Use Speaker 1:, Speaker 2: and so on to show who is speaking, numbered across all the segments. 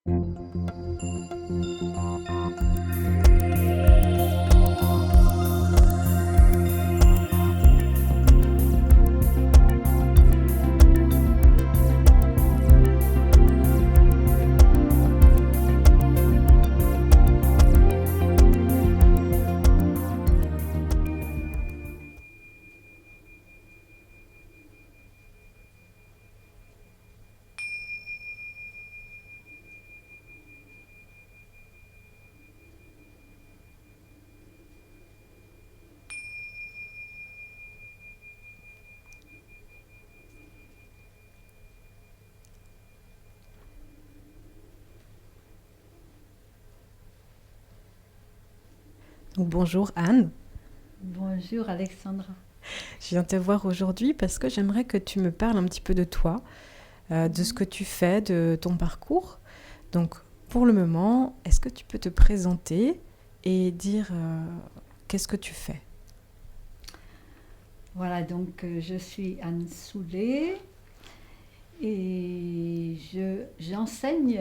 Speaker 1: Donc, bonjour Anne,
Speaker 2: Bonjour Alexandra.
Speaker 1: je viens te voir aujourd'hui parce que j'aimerais que tu me parles un petit peu de toi, de ce que tu fais, de ton parcours. Donc pour le moment, est-ce que tu peux te présenter et dire qu'est-ce que tu fais?
Speaker 2: Voilà, donc je suis Anne Soulet et j'enseigne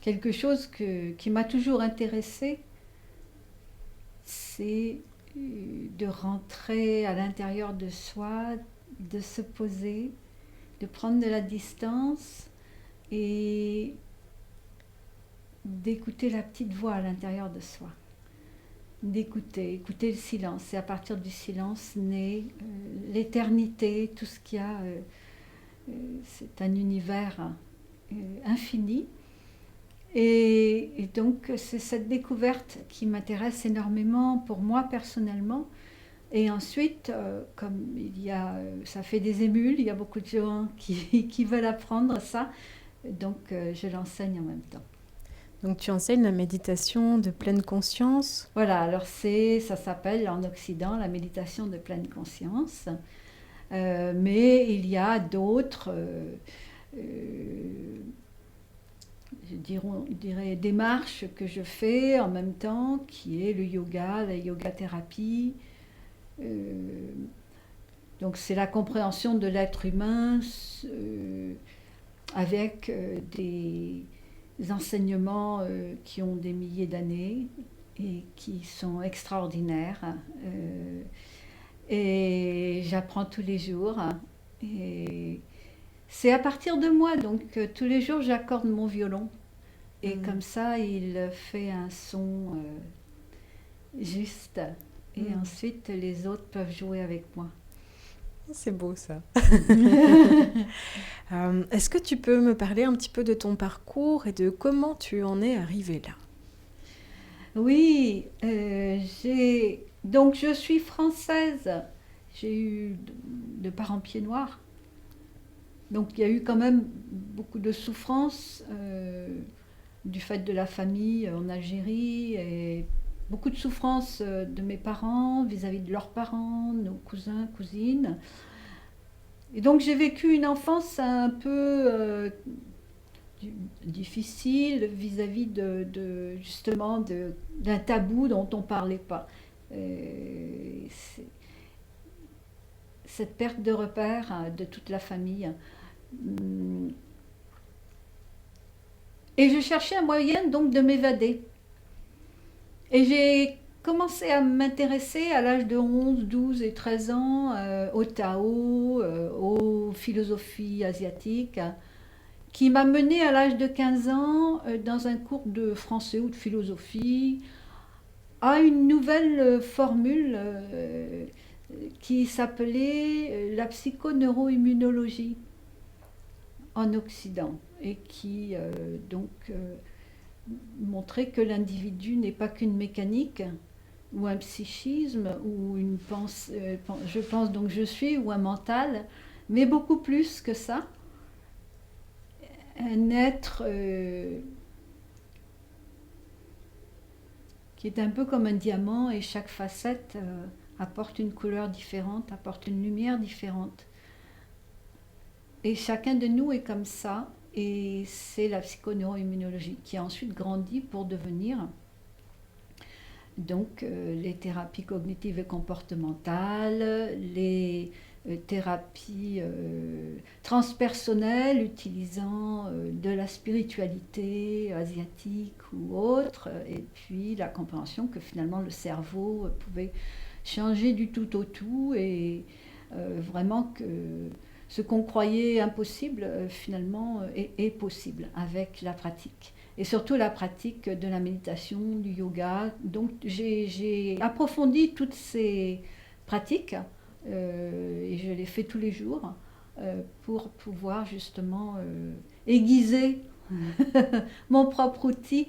Speaker 2: quelque chose qui m'a toujours intéressée, c'est de rentrer à l'intérieur de soi, de se poser, de prendre de la distance et d'écouter la petite voix à l'intérieur de soi. Écouter le silence. Et à partir du silence naît l'éternité, tout ce qu'il y a. C'est un univers infini. Et donc c'est cette découverte qui m'intéresse énormément pour moi personnellement. Et ensuite, comme ça fait des émules, il y a beaucoup de gens qui veulent apprendre ça, donc je l'enseigne en même temps.
Speaker 1: Donc tu enseignes la méditation de pleine conscience.
Speaker 2: Voilà, alors ça s'appelle en Occident la méditation de pleine conscience. Mais il y a d'autres, je dirais, démarches que je fais en même temps, qui est le yoga, la yoga thérapie. Euh, donc c'est la compréhension de l'être humain avec des enseignements qui ont des milliers d'années et qui sont extraordinaires. Euh, et j'apprends tous les jours. Et c'est à partir de moi, donc tous les jours j'accorde mon violon. Et comme ça, il fait un son juste. Et ensuite, les autres peuvent jouer avec moi.
Speaker 1: C'est beau ça. Est-ce que tu peux me parler un petit peu de ton parcours et de comment tu en es arrivée là?
Speaker 2: Oui, donc je suis française. J'ai eu de parents pieds noirs. Donc il y a eu quand même beaucoup de souffrance du fait de la famille en Algérie et beaucoup de souffrance de mes parents vis-à-vis de leurs parents, nos cousins, cousines. Et donc j'ai vécu une enfance un peu difficile vis-à-vis justement d'un tabou dont on ne parlait pas. Cette perte de repère de toute la famille. Et je cherchais un moyen donc de m'évader. Et j'ai commencé à m'intéresser à l'âge de 11, 12 et 13 ans au Tao, aux philosophies asiatiques, qui m'a mené à l'âge de 15 ans dans un cours de français ou de philosophie à une nouvelle formule qui s'appelait la psychoneuroimmunologie en Occident et qui montrait que l'individu n'est pas qu'une mécanique ou un psychisme ou une pensée, je pense donc je suis ou un mental, mais beaucoup plus que ça, un être qui est un peu comme un diamant et chaque facette apporte une couleur différente, apporte une lumière différente. Et chacun de nous est comme ça et c'est la psychoneuroimmunologie qui a ensuite grandi pour devenir donc les thérapies cognitives et comportementales, les thérapie transpersonnelle utilisant de la spiritualité asiatique ou autre, et puis la compréhension que finalement le cerveau pouvait changer du tout au tout et vraiment que ce qu'on croyait impossible finalement est possible avec la pratique. Et surtout la pratique de la méditation, du yoga. Donc j'ai approfondi toutes ces pratiques et je les fais tous les jours pour pouvoir justement aiguiser mon propre outil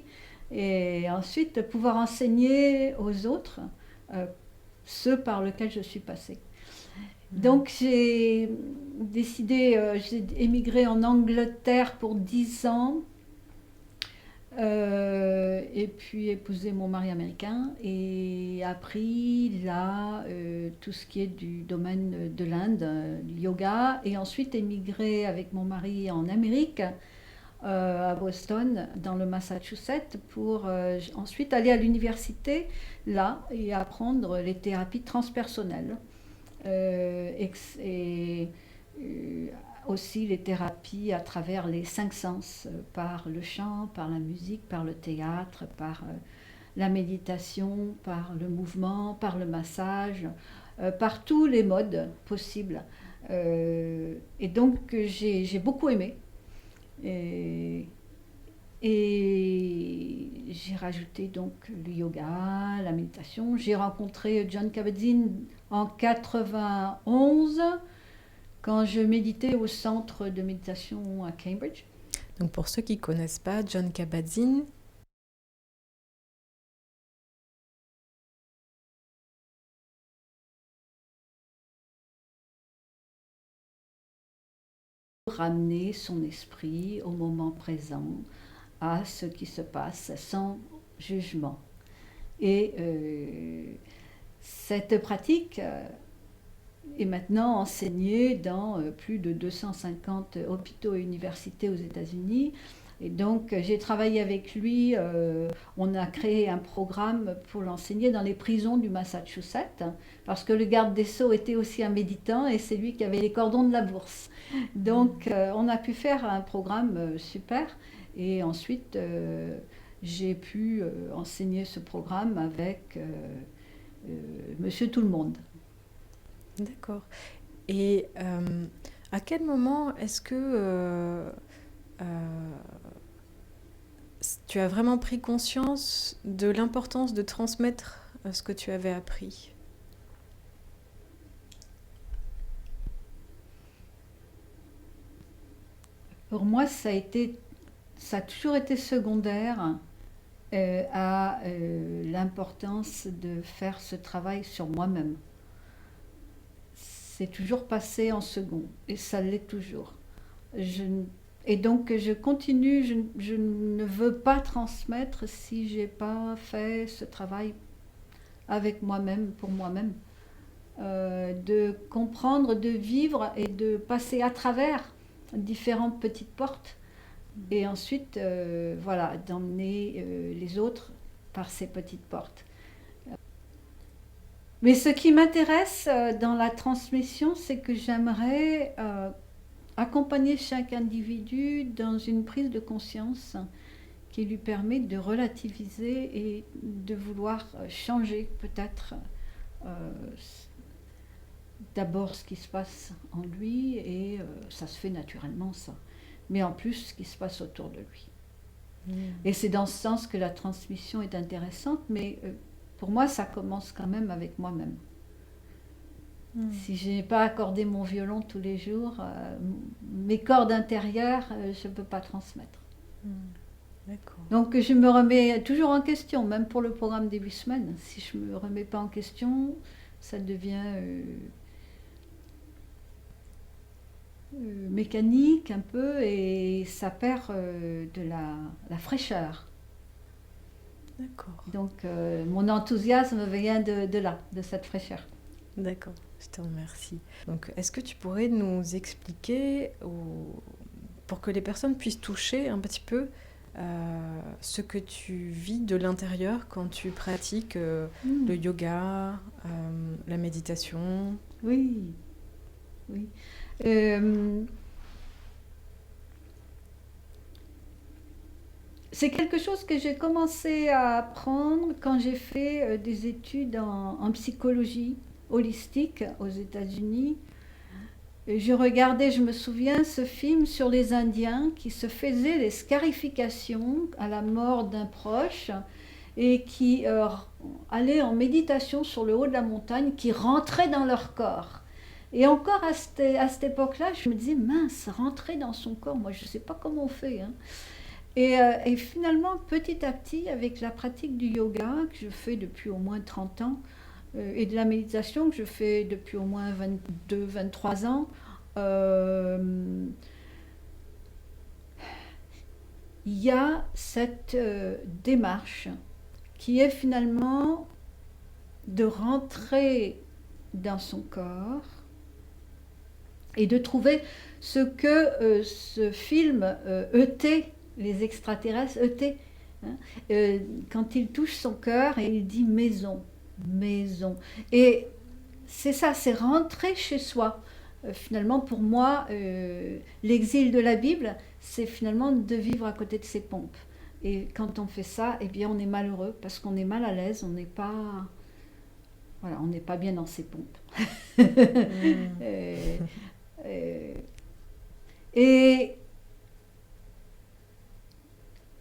Speaker 2: et ensuite pouvoir enseigner aux autres ceux par lesquels je suis passée. Donc j'ai décidé, j'ai émigré en Angleterre pour 10 ans et puis épousé mon mari américain et appris là tout ce qui est du domaine de l'Inde, du yoga, et ensuite émigré avec mon mari en Amérique, à Boston, dans le Massachusetts, pour ensuite aller à l'université là et apprendre les thérapies transpersonnelles et aussi les thérapies à travers les 5 sens, par le chant, par la musique, par le théâtre, par la méditation, par le mouvement, par le massage, par tous les modes possibles. Et donc j'ai beaucoup aimé. Et, et j'ai rajouté donc le yoga, la méditation. J'ai rencontré Jon Kabat-Zinn en 91 quand je méditais au centre de méditation à Cambridge.
Speaker 1: Donc pour ceux qui ne connaissent pas, Jon Kabat-Zinn,
Speaker 2: ramener son esprit au moment présent, à ce qui se passe sans jugement. Et cette pratique est maintenant enseignée dans plus de 250 hôpitaux et universités aux États-Unis. Et donc j'ai travaillé avec lui, on a créé un programme pour l'enseigner dans les prisons du Massachusetts, parce que le garde des Sceaux était aussi un méditant et c'est lui qui avait les cordons de la bourse. Donc on a pu faire un programme super et ensuite j'ai pu enseigner ce programme avec Monsieur Tout-le-Monde.
Speaker 1: d'accord. Et à quel moment est-ce que tu as vraiment pris conscience de l'importance de transmettre ce que tu avais appris?
Speaker 2: Pour moi, ça a toujours été secondaire à l'importance de faire ce travail sur moi-même. C'est toujours passé en second, et ça l'est toujours. Et donc je continue, je ne veux pas transmettre si j'ai pas fait ce travail avec moi-même, pour moi-même. De comprendre, de vivre et de passer à travers différentes petites portes et ensuite voilà, d'emmener les autres par ces petites portes. Mais ce qui m'intéresse dans la transmission, c'est que j'aimerais accompagner chaque individu dans une prise de conscience qui lui permet de relativiser et de vouloir changer peut-être d'abord ce qui se passe en lui, et ça se fait naturellement ça, mais en plus ce qui se passe autour de lui. Et c'est dans ce sens que la transmission est intéressante, mais pour moi ça commence quand même avec moi-même. Si je n'ai pas accordé mon violon tous les jours, mes cordes intérieures, je ne peux pas transmettre.
Speaker 1: D'accord.
Speaker 2: Donc je me remets toujours en question, même pour le programme des 8 semaines. Si je ne me remets pas en question, ça devient mécanique un peu et ça perd de la fraîcheur.
Speaker 1: D'accord.
Speaker 2: Donc mon enthousiasme vient de là, de cette fraîcheur.
Speaker 1: D'accord, je te remercie. Donc, est-ce que tu pourrais nous expliquer, pour que les personnes puissent toucher un petit peu ce que tu vis de l'intérieur quand tu pratiques le yoga, la méditation?
Speaker 2: Oui. oui. Euh, c'est quelque chose que j'ai commencé à apprendre quand j'ai fait des études en psychologie holistique aux États-Unis. Et je regardais, je me souviens, ce film sur les Indiens qui se faisaient des scarifications à la mort d'un proche et qui allaient en méditation sur le haut de la montagne, qui rentraient dans leur corps. Et encore à cette époque-là, je me disais, mince, rentrer dans son corps, moi je ne sais pas comment on fait, hein. Et finalement, petit à petit, avec la pratique du yoga que je fais depuis au moins 30 ans, et de la méditation que je fais depuis au moins 22, 23 ans, euh, il y a cette démarche qui est finalement de rentrer dans son corps et de trouver ce que ce film E.T., les extraterrestres, E.T., hein, quand il touche son cœur et il dit maison, maison. Et c'est ça, c'est rentrer chez soi. Finalement, pour moi, l'exil de la Bible, c'est finalement de vivre à côté de ses pompes. Et quand on fait ça, eh bien, on est malheureux parce qu'on est mal à l'aise, on n'est pas, voilà, on n'est pas bien dans ses pompes.
Speaker 1: Mm.
Speaker 2: Euh, euh, et,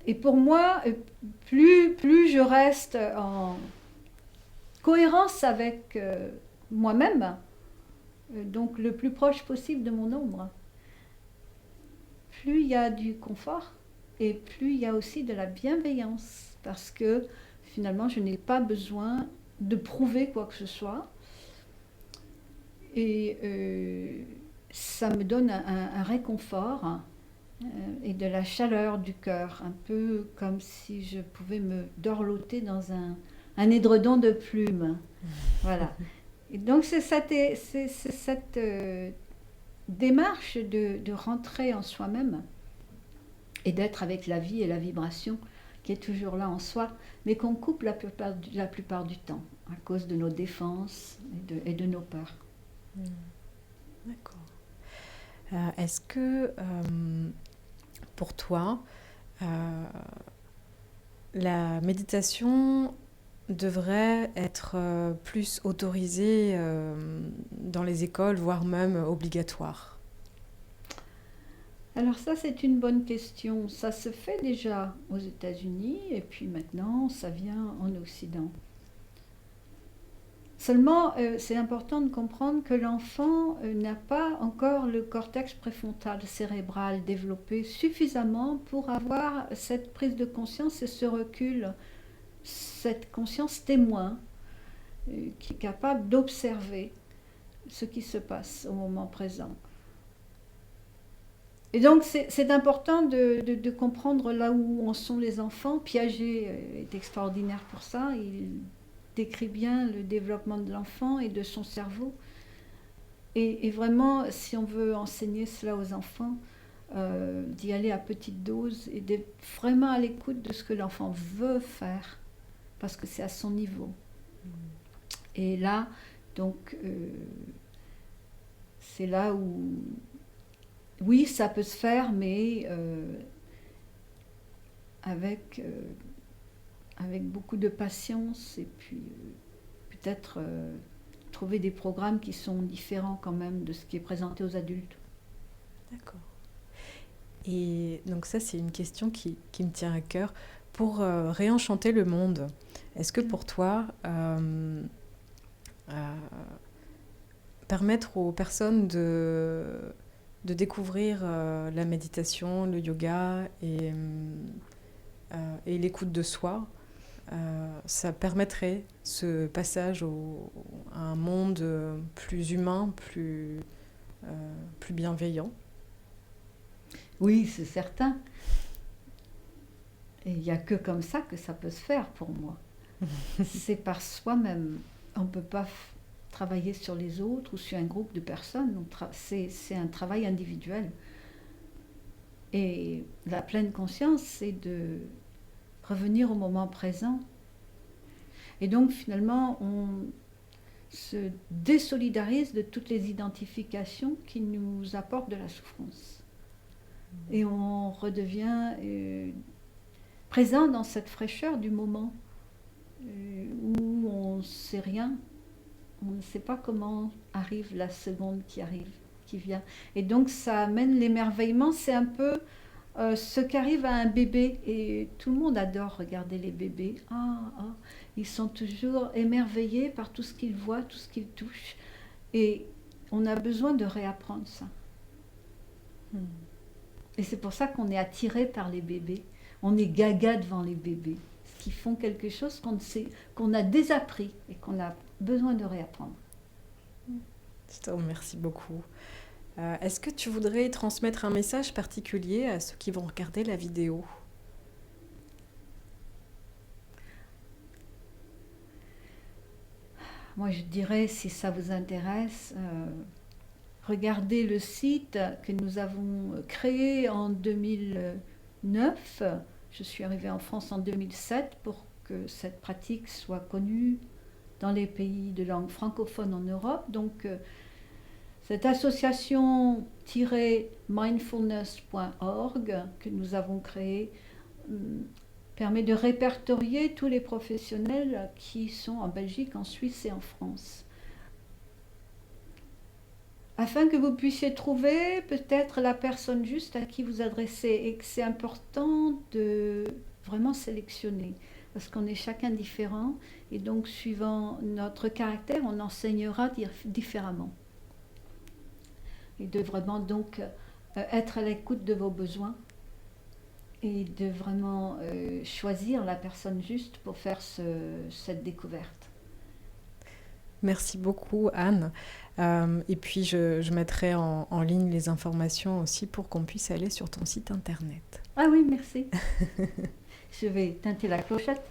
Speaker 2: et pour moi, plus je reste en cohérence avec moi-même, donc le plus proche possible de mon ombre, plus il y a du confort et plus il y a aussi de la bienveillance parce que finalement je n'ai pas besoin de prouver quoi que ce soit et ça me donne un réconfort, et de la chaleur du cœur, un peu comme si je pouvais me dorloter dans un édredon de plumes. Voilà. Et donc c'est cette démarche de rentrer en soi-même et d'être avec la vie et la vibration qui est toujours là en soi, mais qu'on coupe la plupart du temps à cause de nos défenses et de nos peurs.
Speaker 1: Mm. D'accord. Est-ce que pour toi, euh, la méditation devrait être plus autorisée dans les écoles, voire même obligatoire?
Speaker 2: Alors ça, c'est une bonne question. Ça se fait déjà aux États-Unis et puis maintenant, ça vient en Occident. Seulement, c'est important de comprendre que l'enfant n'a pas encore le cortex préfrontal cérébral développé suffisamment pour avoir cette prise de conscience et ce recul, cette conscience témoin qui est capable d'observer ce qui se passe au moment présent. Et donc c'est important de comprendre là où en sont les enfants. Piaget est extraordinaire pour ça. Il décrit bien le développement de l'enfant et de son cerveau. Et vraiment, si on veut enseigner cela aux enfants, d'y aller à petite dose et d'être vraiment à l'écoute de ce que l'enfant veut faire, parce que c'est à son niveau. Et là, donc, c'est là où, oui, ça peut se faire, mais avec, avec beaucoup de patience et puis peut-être trouver des programmes qui sont différents quand même de ce qui est présenté aux adultes.
Speaker 1: D'accord. Et donc ça, c'est une question qui me tient à cœur. Pour réenchanter le monde, est-ce que pour toi, euh, permettre aux personnes de découvrir la méditation, le yoga et l'écoute de soi, ça permettrait ce passage à un monde plus humain, plus bienveillant?
Speaker 2: Oui, c'est certain. Et il n'y a que comme ça que ça peut se faire pour moi. C'est par soi-même. On ne peut pas travailler sur les autres ou sur un groupe de personnes. C'est un travail individuel. Et la pleine conscience, c'est de revenir au moment présent. Et donc finalement, se désolidarise de toutes les identifications qui nous apportent de la souffrance. Et on redevient présent dans cette fraîcheur du moment où on ne sait rien, on ne sait pas comment arrive la seconde qui vient. Et donc ça amène l'émerveillement, c'est un peu ce qu'arrive à un bébé, et tout le monde adore regarder les bébés. Ils sont toujours émerveillés par tout ce qu'ils voient, tout ce qu'ils touchent. Et on a besoin de réapprendre ça. Et c'est pour ça qu'on est attiré par les bébés. On est gaga devant les bébés, qui font quelque chose qu'on a désappris et qu'on a besoin de réapprendre.
Speaker 1: Je te remercie beaucoup. Est-ce que tu voudrais transmettre un message particulier à ceux qui vont regarder la vidéo ?
Speaker 2: Moi, je dirais, si ça vous intéresse, regardez le site que nous avons créé en 2009. Je suis arrivée en France en 2007 pour que cette pratique soit connue dans les pays de langue francophone en Europe. Donc, cette association-mindfulness.org que nous avons créée permet de répertorier tous les professionnels qui sont en Belgique, en Suisse et en France, afin que vous puissiez trouver peut-être la personne juste à qui vous adresser, et que c'est important de vraiment sélectionner, parce qu'on est chacun différent, et donc suivant notre caractère, on enseignera différemment. Et de vraiment donc être à l'écoute de vos besoins, et de vraiment choisir la personne juste pour faire cette découverte.
Speaker 1: Merci beaucoup, Anne. Et puis, je mettrai en ligne les informations aussi pour qu'on puisse aller sur ton site internet.
Speaker 2: Ah oui, merci. Je vais teinter la clochette.